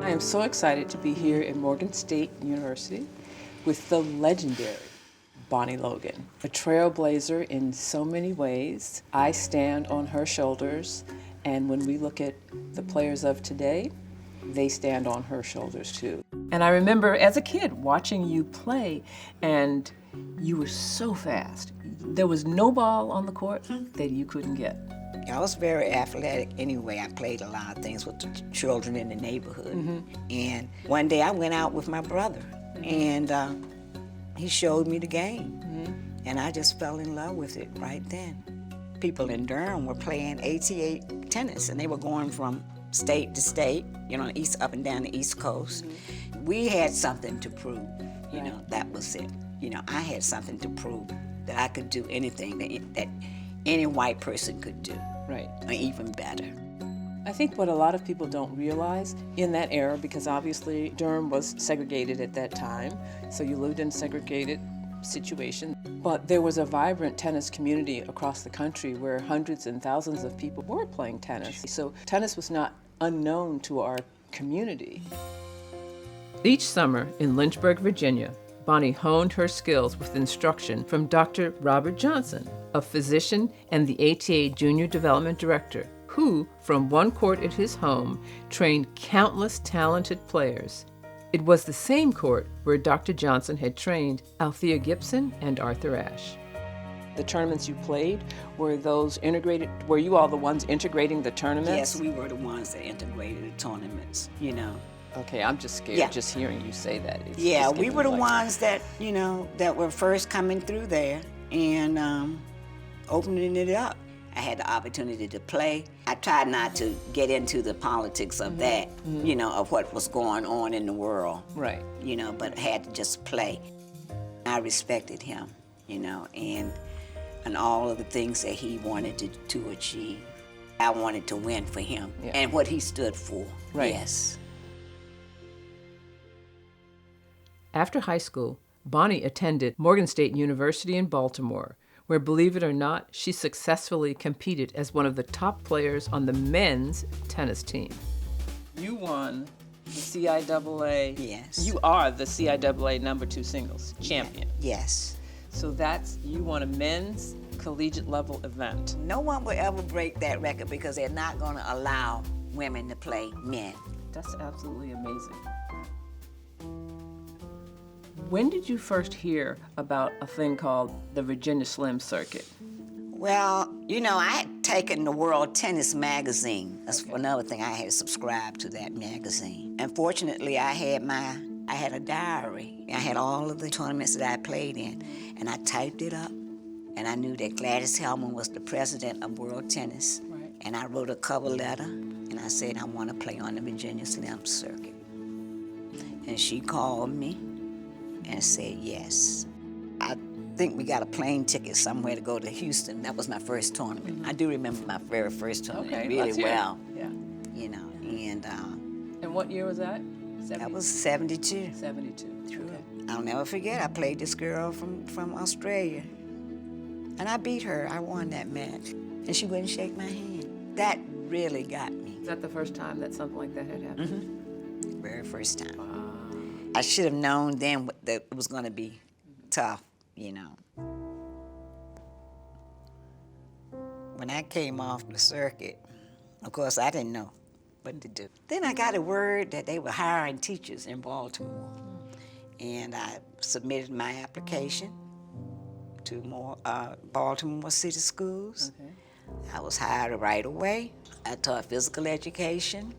I am so excited to be here at Morgan State University with the legendary Bonnie Logan, a trailblazer in so many ways. I stand on her shoulders, and when we look at the players of today, they stand on her shoulders too. And I remember as a kid watching you play, and you were so fast. There was no ball on the court that you couldn't get. I was very athletic anyway. I played a lot of things with the children in the neighborhood. And one day I went out with my brother, and he showed me the game. And I just fell in love with it right then. People in Durham were playing ATA tennis, and they were going from state to state, you know, up and down the East Coast. We had something to prove, you know, that was it. You know, I had something to prove that I could do anything that any white person could do. Right. Or even better. I think what a lot of people don't realize in that era, because obviously Durham was segregated at that time, so you lived in a segregated situation, but there was a vibrant tennis community across the country where hundreds and thousands of people were playing tennis. So tennis was not unknown to our community. Each summer in Lynchburg, Virginia, Bonnie honed her skills with instruction from Dr. Robert Johnson, a physician and the ATA Junior Development Director, who, from one court at his home, trained countless talented players. It was the same court where Dr. Johnson had trained Althea Gibson and Arthur Ashe. The tournaments you played, were those integrated, were you all the ones integrating the tournaments? Yes, we were the ones that integrated the tournaments, you know. Okay, I'm just scared just hearing you say that. Yeah, we were the ones that, you know, that were first coming through there and opening it up. I had the opportunity to play. I tried not to get into the politics of that, you know, of what was going on in the world. Right. You know, but I had to just play. I respected him, you know, and all of the things that he wanted to achieve. I wanted to win for him and what he stood for. Right. Yes. After high school, Bonnie attended Morgan State University in Baltimore, where, believe it or not, she successfully competed as one of the top players on the men's tennis team. You won the CIAA. Yes. You are the CIAA #2 singles champion. Yes. So you won a men's collegiate level event. No one will ever break that record because they're not going to allow women to play men. That's absolutely amazing. When did you first hear about a thing called the Virginia Slim Circuit? Well, you know, I had taken the World Tennis Magazine. That's another thing. I had subscribed to that magazine. Unfortunately, I had a diary. I had all of the tournaments that I played in, and I typed it up. And I knew that Gladys Hellman was the president of World Tennis. Right. And I wrote a cover letter, and I said, I want to play on the Virginia Slim Circuit. And she called me and said yes. I think we got a plane ticket somewhere to go to Houston. That was my first tournament. I do remember my very first tournament really well. Yeah. You know, And what year was that? that was 72. 72. Okay. I'll never forget, I played this girl from Australia. And I beat her. I won that match. And she wouldn't shake my hand. That really got me. Is that the first time that something like that had happened? Very first time. Wow. I should have known then that it was going to be tough, you know. When I came off the circuit, of course, I didn't know what to do. Then I got a word that they were hiring teachers in Baltimore. And I submitted my application to Baltimore City Schools. Okay. I was hired right away. I taught physical education.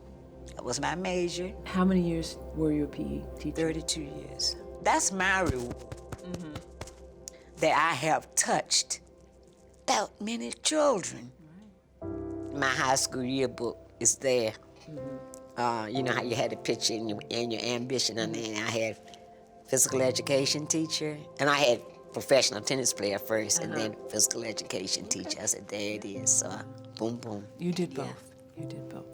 That was my major. How many years were you a PE teacher? 32 years. That's my reward. That I have touched that many children. My high school yearbook is there. You know how you had a picture and your ambition on there, and I had physical education teacher, and I had professional tennis player first, and then physical education teacher. I said, there it is. So boom, boom. You did both. You did both.